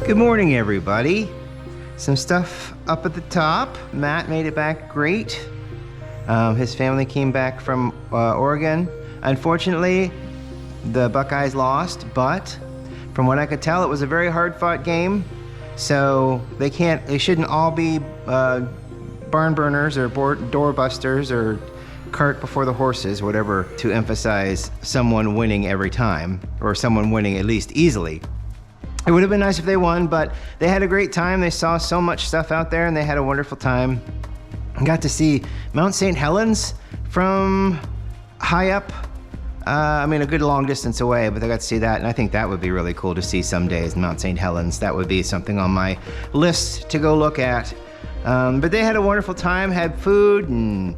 Good morning, everybody. Some stuff up at the top. Matt made it back great. His family came back from Oregon. Unfortunately, the Buckeyes lost, but from what I could tell, it was a very hard-fought game. So they shouldn't all be barn burners or door busters or cart before the horses, whatever, to emphasize someone winning every time, or someone winning at least easily. It would have been nice if they won, but they had a great time. They saw so much stuff out there and they had a wonderful time. I got to see Mount St. Helens from high up. I mean, a good long distance away, but I got to see that, and I think that would be really cool to see some days, Mount St. Helens. That would be something on my list to go look at. But they had a wonderful time, had food, and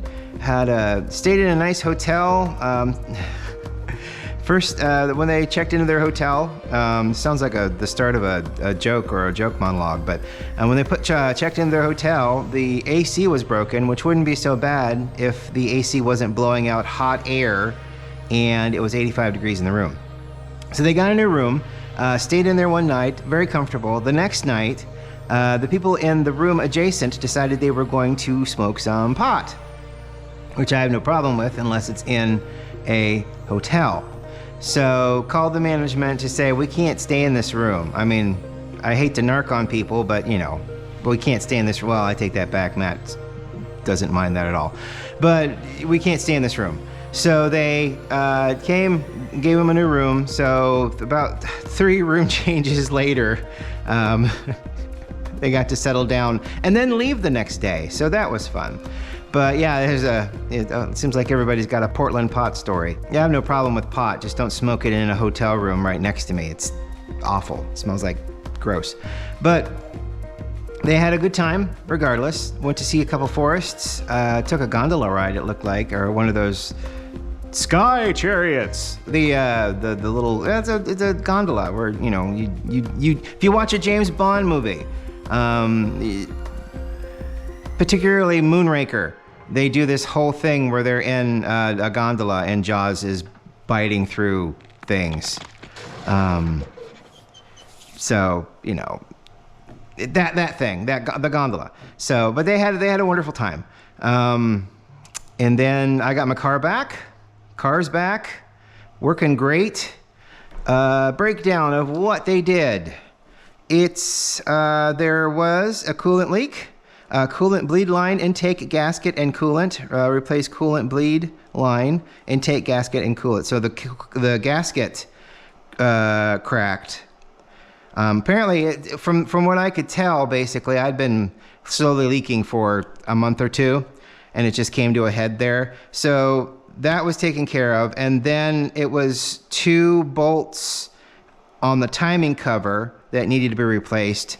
stayed in a nice hotel. First, when they checked into their hotel, sounds like the start of a joke or a joke monologue, but when they checked into their hotel, the AC was broken, which wouldn't be so bad if the AC wasn't blowing out hot air and it was 85 degrees in the room. So they got in their room, stayed in there one night, very comfortable. The next night, the people in the room adjacent decided they were going to smoke some pot, which I have no problem with unless it's in a hotel. So called the management to say, we can't stay in this room. I mean, I hate to narc on people, but we can't stay in this room. Well, I take that back. Matt doesn't mind that at all. But we can't stay in this room. So they came, gave him a new room. So about 3 room changes later, they got to settle down and then leave the next day. So that was fun. But yeah, it seems like everybody's got a Portland pot story. Yeah, I have no problem with pot, just don't smoke it in a hotel room right next to me. It's awful, it smells like gross. But they had a good time regardless. Went to see a couple forests, took a gondola ride, it looked like, or one of those sky chariots. The little, it's a gondola where, if you watch a James Bond movie, particularly Moonraker, they do this whole thing where they're in a gondola and Jaws is biting through things. So, that thing, the gondola. So, but they had a wonderful time. And then I got my car back. Car's back, working great. Breakdown of what they did. There was a coolant leak. Coolant bleed line, intake gasket and coolant. Replace coolant bleed line, intake gasket and coolant. So the gasket cracked. Apparently, from what I could tell, basically, I'd been slowly leaking for a month or two, and it just came to a head there. So that was taken care of, and then it was 2 bolts on the timing cover that needed to be replaced.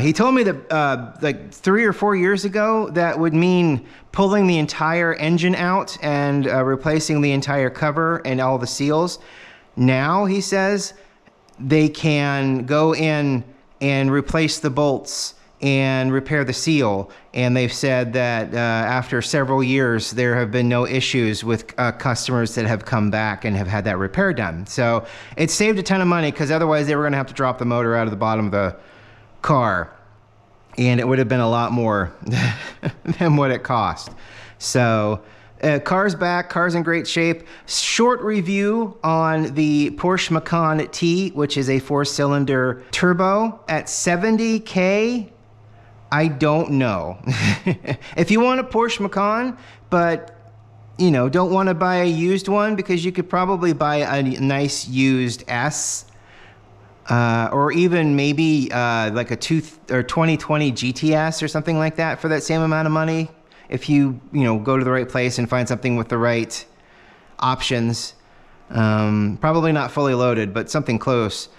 He told me that like 3 or 4 years ago, that would mean pulling the entire engine out and replacing the entire cover and all the seals. Now, he says, they can go in and replace the bolts and repair the seal. And they've said that after several years, there have been no issues with customers that have come back and have had that repair done. So it saved a ton of money, because otherwise they were going to have to drop the motor out of the bottom of the car, and it would have been a lot more than what it cost. So car's back, car's in great shape. Short review on the Porsche Macan T, which is a 4-cylinder turbo at 70K. I don't know. If you want a Porsche Macan, but don't want to buy a used one, because you could probably buy a nice used S, or even maybe like a 2020 GTS or something like that for that same amount of money. If you go to the right place and find something with the right options, probably not fully loaded, but something close,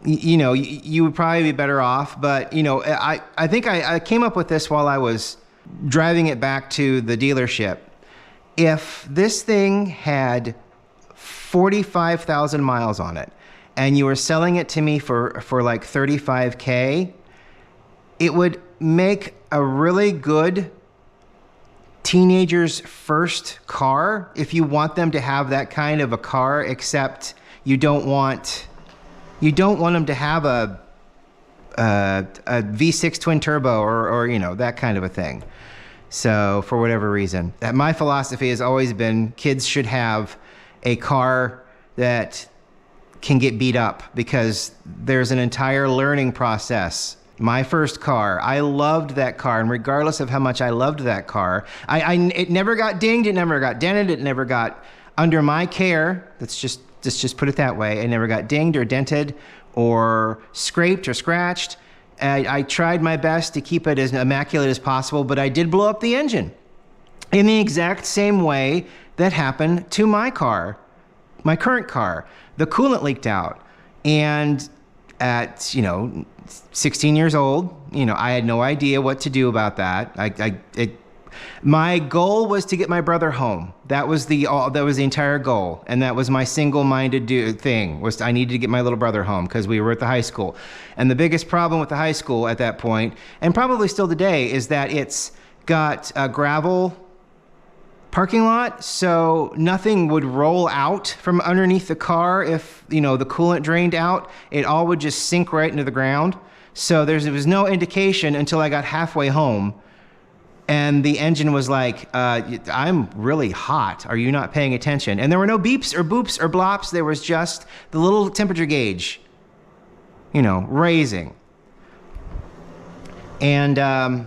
you would probably be better off. But I think I came up with this while I was driving it back to the dealership. If this thing had 45,000 miles on it, and you were selling it to me for like 35K, it would make a really good teenager's first car, if you want them to have that kind of a car, except you don't want them to have a V6 twin turbo or that kind of a thing. So for whatever reason, my philosophy has always been kids should have a car that can get beat up because there's an entire learning process. My first car, I loved that car, and regardless of how much I loved that car, it never got dinged, it never got dented, it never got under my care. Let's just put it that way. It never got dinged or dented or scraped or scratched. I tried my best to keep it as immaculate as possible, but I did blow up the engine in the exact same way that happened to my car, my current car. The coolant leaked out, and at 16 years old, I had no idea what to do about that. My goal was to get my brother home. That was the entire goal, and that was my single-minded thing. Was I needed to get my little brother home because we were at the high school, and the biggest problem with the high school at that point, and probably still today, is that it's got a gravel parking lot, so nothing would roll out from underneath the car if the coolant drained out. It all would just sink right into the ground. So there was no indication until I got halfway home. And the engine was like, I'm really hot. Are you not paying attention? And there were no beeps or boops or blops. There was just the little temperature gauge, raising. And I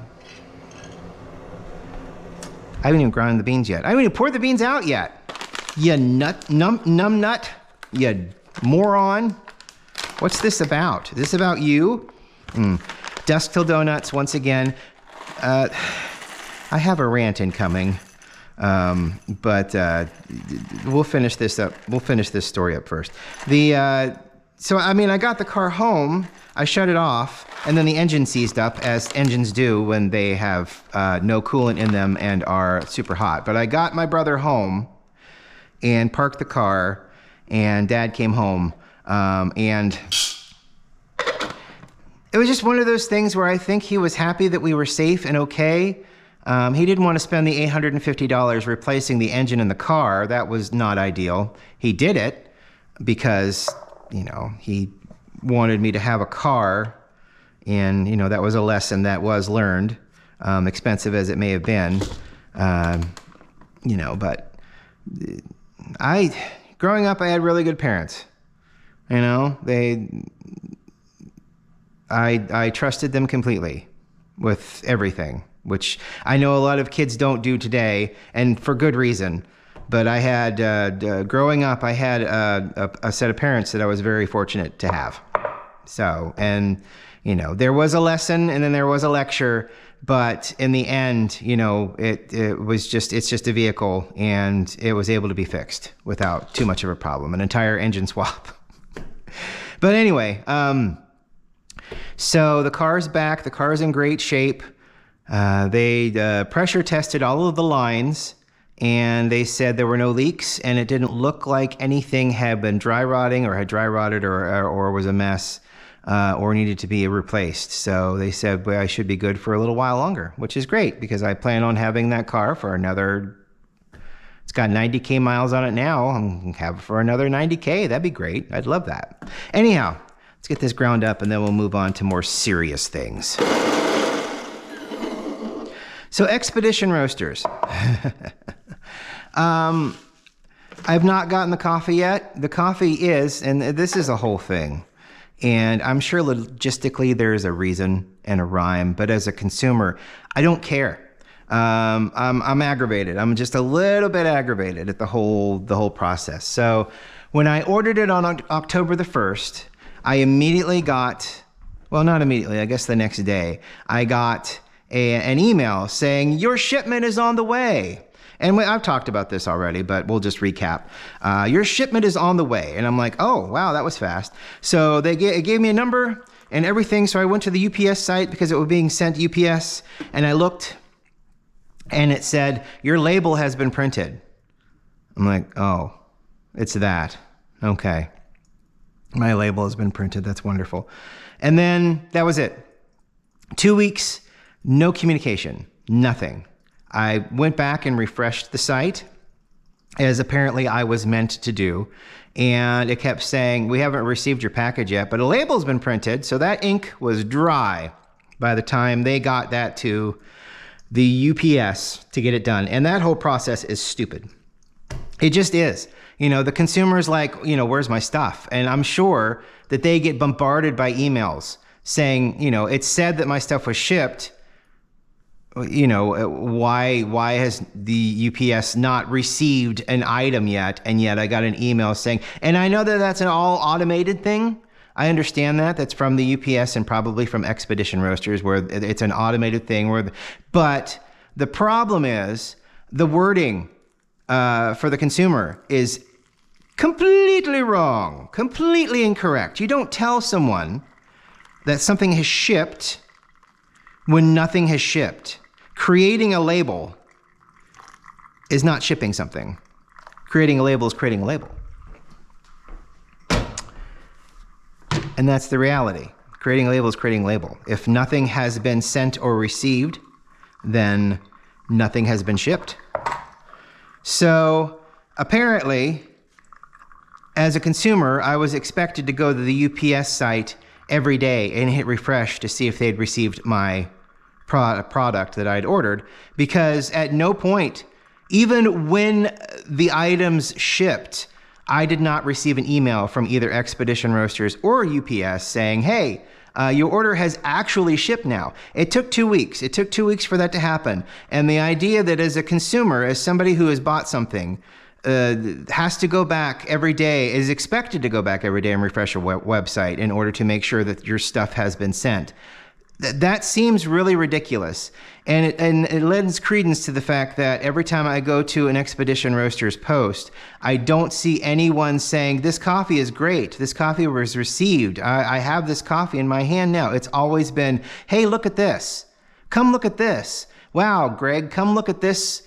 haven't even ground the beans yet. I haven't even poured the beans out yet. You numb nut. You moron. What's this about? Is this about you? Dusk Till Donuts, once again. I have a rant incoming, but we'll finish this up. We'll finish this story up first. I got the car home, I shut it off, and then the engine seized up, as engines do when they have no coolant in them and are super hot. But I got my brother home and parked the car, and Dad came home, and it was just one of those things where I think he was happy that we were safe and okay. He didn't want to spend the $850 replacing the engine in the car. That was not ideal. He did it because, he wanted me to have a car, and, that was a lesson that was learned, expensive as it may have been. But growing up, I had really good parents. I trusted them completely with everything, which I know a lot of kids don't do today, and for good reason. But I had, growing up, I had a set of parents that I was very fortunate to have. So, and, there was a lesson and then there was a lecture, but in the end, it's just a vehicle, and it was able to be fixed without too much of a problem, an entire engine swap. But anyway, so the car's back, the car's in great shape. They pressure tested all of the lines, and they said there were no leaks, and it didn't look like anything had been dry rotting or had dry rotted or was a mess or needed to be replaced. So they said, well, I should be good for a little while longer, which is great because I plan on having that car for it's got 90K miles on it now. I'm going to have it for another 90K. That'd be great. I'd love that. Anyhow, let's get this ground up, and then we'll move on to more serious things. So Expedition Roasters. I've not gotten the coffee yet. The coffee is, and this is a whole thing, and I'm sure logistically there's a reason and a rhyme, but as a consumer, I don't care. I'm aggravated. I'm just a little bit aggravated at the whole process. So when I ordered it on October the 1st, I immediately got, well, not immediately, I guess the next day, I got an email saying, your shipment is on the way. And I've talked about this already, but we'll just recap. Your shipment is on the way. And I'm like, oh, wow, that was fast. So it gave me a number and everything. So I went to the UPS site because it was being sent to UPS, and I looked, and it said, your label has been printed. I'm like, oh, it's that. Okay. My label has been printed. That's wonderful. And then that was it. 2 weeks, no communication, nothing. I went back and refreshed the site, as apparently I was meant to do. And it kept saying, we haven't received your package yet, but a label's been printed. So that ink was dry by the time they got that to the UPS to get it done. And that whole process is stupid. It just is. You know, the consumer's like, you know, where's my stuff? And I'm sure that they get bombarded by emails saying, you know, it said that my stuff was shipped. You know, why has the UPS not received an item yet? And yet I got an email saying, and I know that that's an all automated thing. I understand that. That's from the UPS and probably from Expedition Roasters, where it's an automated thing. But the problem is the wording for the consumer is completely wrong, completely incorrect. You don't tell someone that something has shipped when nothing has shipped. Creating a label is not shipping something. Creating a label is creating a label. And that's the reality. Creating a label is creating a label. If nothing has been sent or received, then nothing has been shipped. So apparently, as a consumer, I was expected to go to the UPS site every day and hit refresh to see if they'd received my product that I'd ordered, because at no point, even when the items shipped, I did not receive an email from either Expedition Roasters or UPS saying, hey, your order has actually shipped now. It took 2 weeks. It took 2 weeks for that to happen. And the idea that as a consumer, as somebody who has bought something, has to go back every day, is expected to go back every day and refresh a website in order to make sure that your stuff has been sent. That seems really ridiculous. And it lends credence to the fact that every time I go to an Expedition Roasters post, I don't see anyone saying, this coffee is great. This coffee was received. I have this coffee in my hand now. It's always been, hey, look at this. Come look at this. Wow, Greg, come look at this.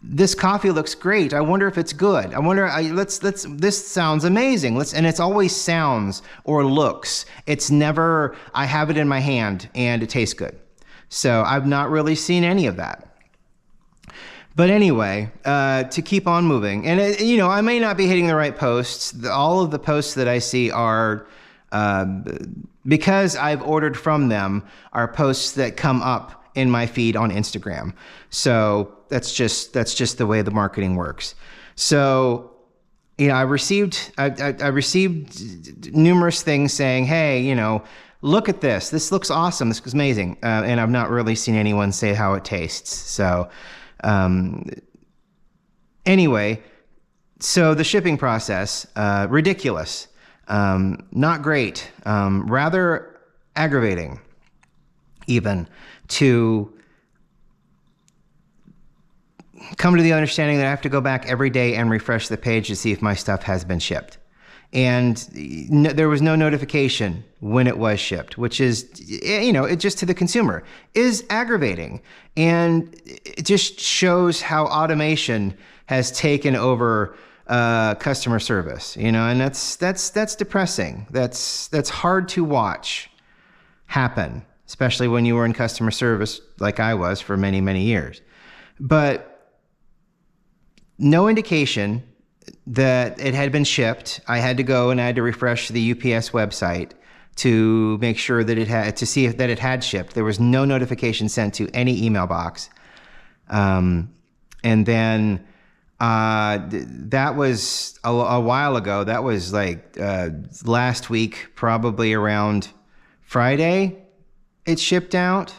This coffee looks great. I wonder if it's good. I wonder, this sounds amazing. And it's always sounds or looks. It's never, I have it in my hand and it tastes good. So I've not really seen any of that. But anyway, to keep on moving, and you know, I may not be hitting the right posts. All of the posts that I see are, because I've ordered from them, are posts that come up in my feed on Instagram. So that's just the way the marketing works. So, you know, I received numerous things saying, hey, you know, look at this. This looks awesome. This is amazing. And I've not really seen anyone say how it tastes. So, anyway, so the shipping process, ridiculous, not great, rather aggravating even, to come to the understanding that I have to go back every day and refresh the page to see if my stuff has been shipped. And there was no notification when it was shipped, which is, you know, it just to the consumer is aggravating. And it just shows how automation has taken over customer service, you know, and that's depressing. That's hard to watch happen, especially when you were in customer service like I was for many, many years. But no indication that it had been shipped. I had to go and I had to refresh the UPS website to make sure that it had, to see if that it had shipped. There was no notification sent to any email box. And then that was a while ago. That was like last week, probably around Friday, it shipped out.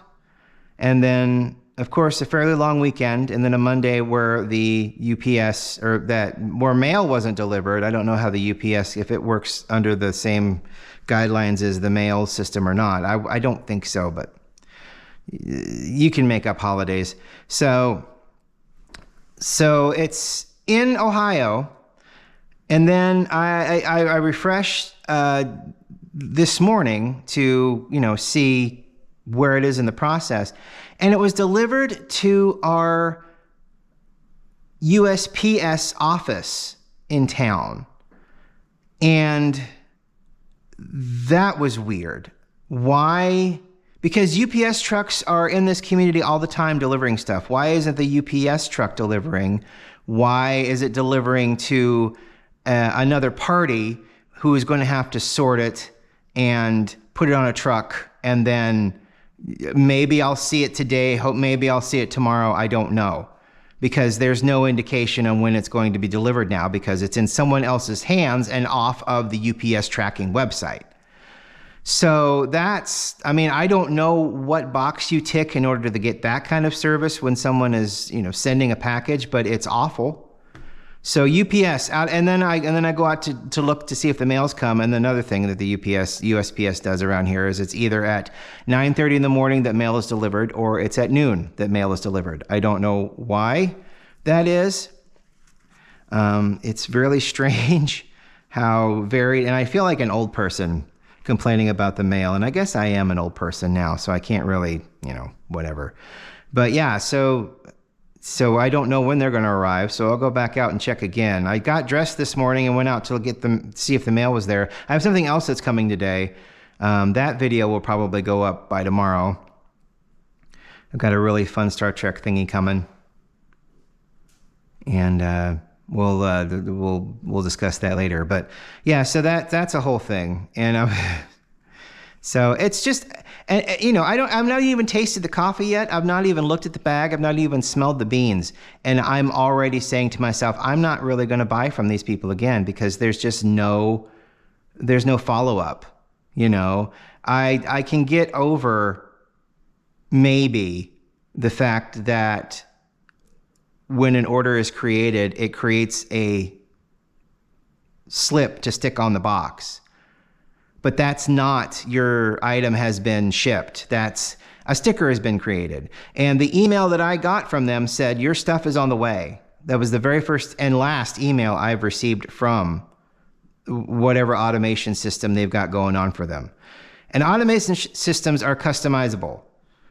And then, of course, a fairly long weekend, and then a Monday where the UPS, or that where mail wasn't delivered. I don't know how the UPS, if it works under the same guidelines as the mail system or not. I don't think so, but you can make up holidays. So it's in Ohio, and then I refreshed this morning to, you know, see where it is in the process. And it was delivered to our USPS office in town. And that was weird. Why? Because UPS trucks are in this community all the time delivering stuff. Why isn't the UPS truck delivering Why is it delivering to another party who is going to have to sort it and put it on a truck, and then maybe I'll see it today, maybe I'll see it tomorrow, I don't know. Because there's no indication on when it's going to be delivered now, because it's in someone else's hands and off of the UPS tracking website. So that's, I mean, I don't know what box you tick in order to get that kind of service when someone is, sending a package, but it's awful. So UPS out, and then I go out to look to see if the mail's come. And another thing that the USPS does around here is it's either at 9:30 in the morning that mail is delivered, or it's at noon that mail is delivered. I don't know why that is. It's really strange how varied, and I feel like an old person complaining about the mail. And I guess I am an old person now, so I can't really, whatever. But yeah, so I don't know when they're going to arrive, so I'll go back out and check again. I got dressed this morning and went out to see if the mail was there. I have something else that's coming today. That video will probably go up by tomorrow. I've got a really fun Star Trek thingy coming, and we'll discuss that later. But yeah, so that's a whole thing, and so it's just. And I've not even tasted the coffee yet. I've not even looked at the bag. I've not even smelled the beans. And I'm already saying to myself, I'm not really going to buy from these people again, because there's just no follow-up. I can get over maybe the fact that when an order is created, it creates a slip to stick on the box. But that's not your item has been shipped. That's a sticker has been created. And the email that I got from them said, your stuff is on the way. That was the very first and last email I've received from whatever automation system they've got going on for them. And automation systems are customizable.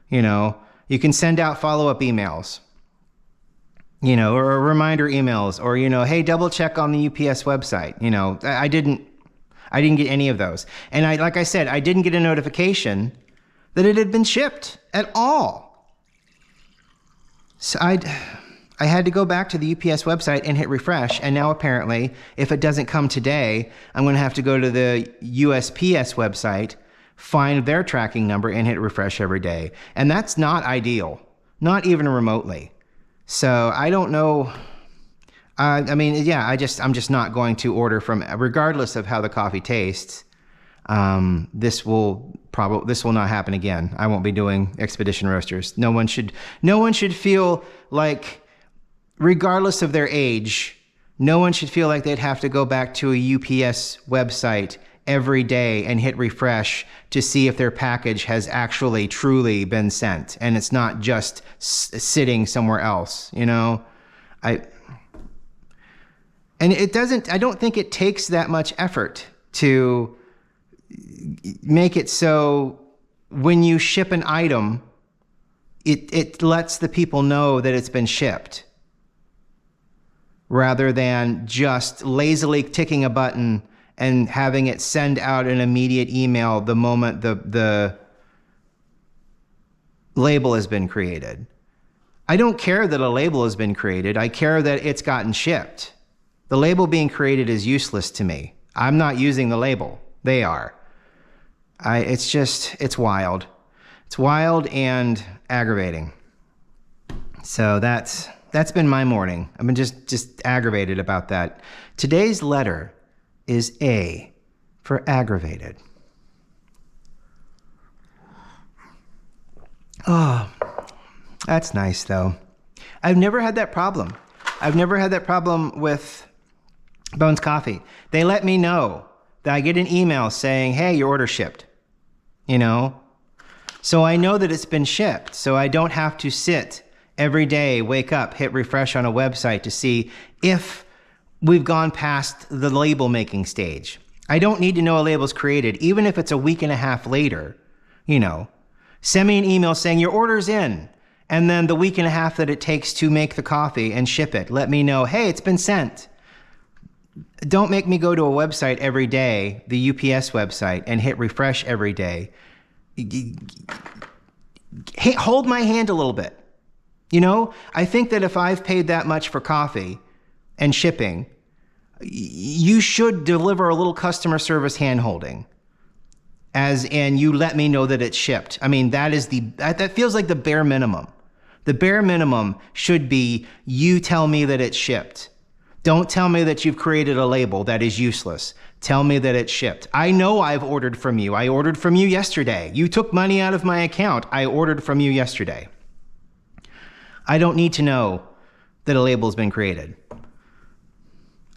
You can send out follow-up emails, or reminder emails, or, hey, double check on the UPS website. I didn't get any of those. And like I said, I didn't get a notification that it had been shipped at all. So I had to go back to the UPS website and hit refresh. And now apparently, if it doesn't come today, I'm going to have to go to the USPS website, find their tracking number, and hit refresh every day. And that's not ideal, not even remotely. So I don't know. I'm just not going to order from, regardless of how the coffee tastes. This will not happen again. I won't be doing expedition roasters. No one should feel like, regardless of their age, no one should feel like they'd have to go back to a UPS website every day and hit refresh to see if their package has actually truly been sent and it's not just sitting somewhere else. And I don't think it takes that much effort to make it so when you ship an item, it lets the people know that it's been shipped, rather than just lazily ticking a button and having it send out an immediate email the moment the label has been created. I don't care that a label has been created. I care that it's gotten shipped. The label being created is useless to me. I'm not using the label. They are. It's wild. It's wild and aggravating. So that's been my morning. I've been just aggravated about that. Today's letter is A for aggravated. Oh, that's nice though. I've never had that problem. I've never had that problem with Bones Coffee. They let me know that I get an email saying, hey, your order shipped, So I know that it's been shipped. So I don't have to sit every day, wake up, hit refresh on a website to see if we've gone past the label making stage. I don't need to know a label's created, even if it's a week and a half later, Send me an email saying your order's in. And then the week and a half that it takes to make the coffee and ship it, let me know, hey, it's been sent. Don't make me go to a website every day, the UPS website, and hit refresh every day. Hold my hand a little bit. I think that if I've paid that much for coffee, and shipping, you should deliver a little customer service handholding. As in, you let me know that it's shipped. I mean, that feels like the bare minimum. The bare minimum should be you tell me that it's shipped. Don't tell me that you've created a label that is useless. Tell me that it's shipped. I know I've ordered from you. I ordered from you yesterday. You took money out of my account. I ordered from you yesterday. I don't need to know that a label's been created.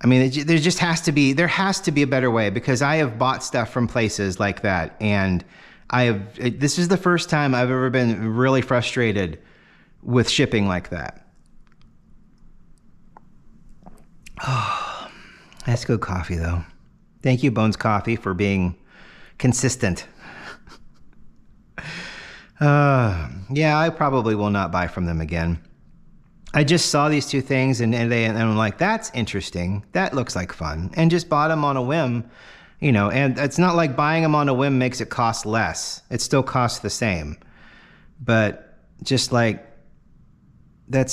I mean, there has to be a better way, because I have bought stuff from places like that, and this is the first time I've ever been really frustrated with shipping like that. Oh, that's good coffee, though. Thank you, Bones Coffee, for being consistent. Yeah, I probably will not buy from them again. I just saw these two things and I'm like, that's interesting. That looks like fun. And just bought them on a whim, and it's not like buying them on a whim makes it cost less. It still costs the same. But just like, I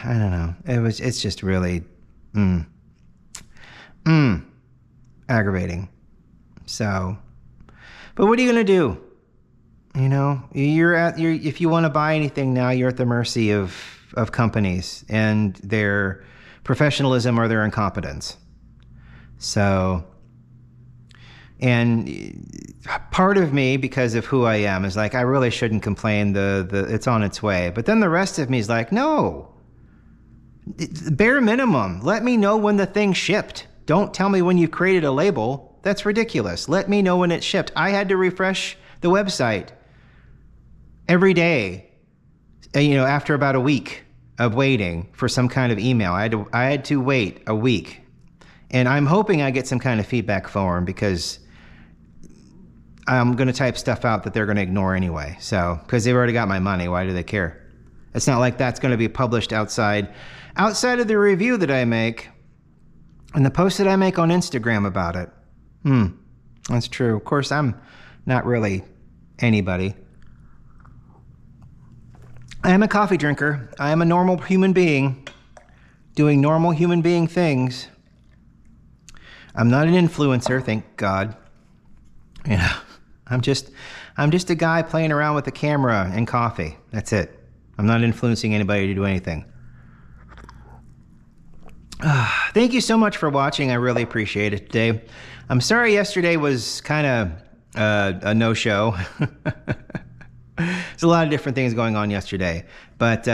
don't know. It's just really, aggravating. So, but what are you going to do? If you want to buy anything now, you're at the mercy of companies and their professionalism or their incompetence. So, and part of me, because of who I am, is like, I really shouldn't complain. It's on its way. But then the rest of me is like, no, bare minimum. Let me know when the thing shipped. Don't tell me when you've created a label. That's ridiculous. Let me know when it's shipped. I had to refresh the website every day, after about a week of waiting for some kind of email. I had to wait a week. And I'm hoping I get some kind of feedback form, because I'm going to type stuff out that they're going to ignore anyway. So, because they've already got my money, why do they care? It's not like that's going to be published outside of the review that I make and the post that I make on Instagram about it. That's true. Of course, I'm not really anybody. I am a coffee drinker. I am a normal human being doing normal human being things. I'm not an influencer, thank God. I'm just a guy playing around with a camera and coffee. That's it. I'm not influencing anybody to do anything. Thank you so much for watching. I really appreciate it today. I'm sorry yesterday was kind of a no-show. There's a lot of different things going on yesterday, but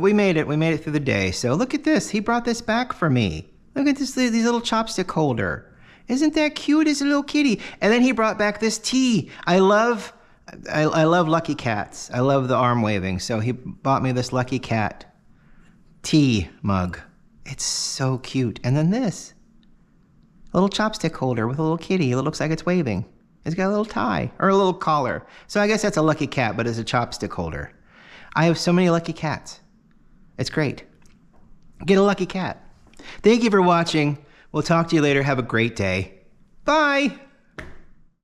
we made it. We made it through the day. So look at this. He brought this back for me. Look at these little chopstick holder. Isn't that cute? It's a little kitty. And then he brought back this tea. I love Lucky Cats. I love the arm waving. So he bought me this Lucky Cat tea mug. It's so cute. And then this little chopstick holder with a little kitty. It looks like it's waving. It's got a little tie or a little collar. So I guess that's a Lucky Cat, but it's a chopstick holder. I have so many Lucky Cats. It's great. Get a Lucky Cat. Thank you for watching. We'll talk to you later. Have a great day. Bye.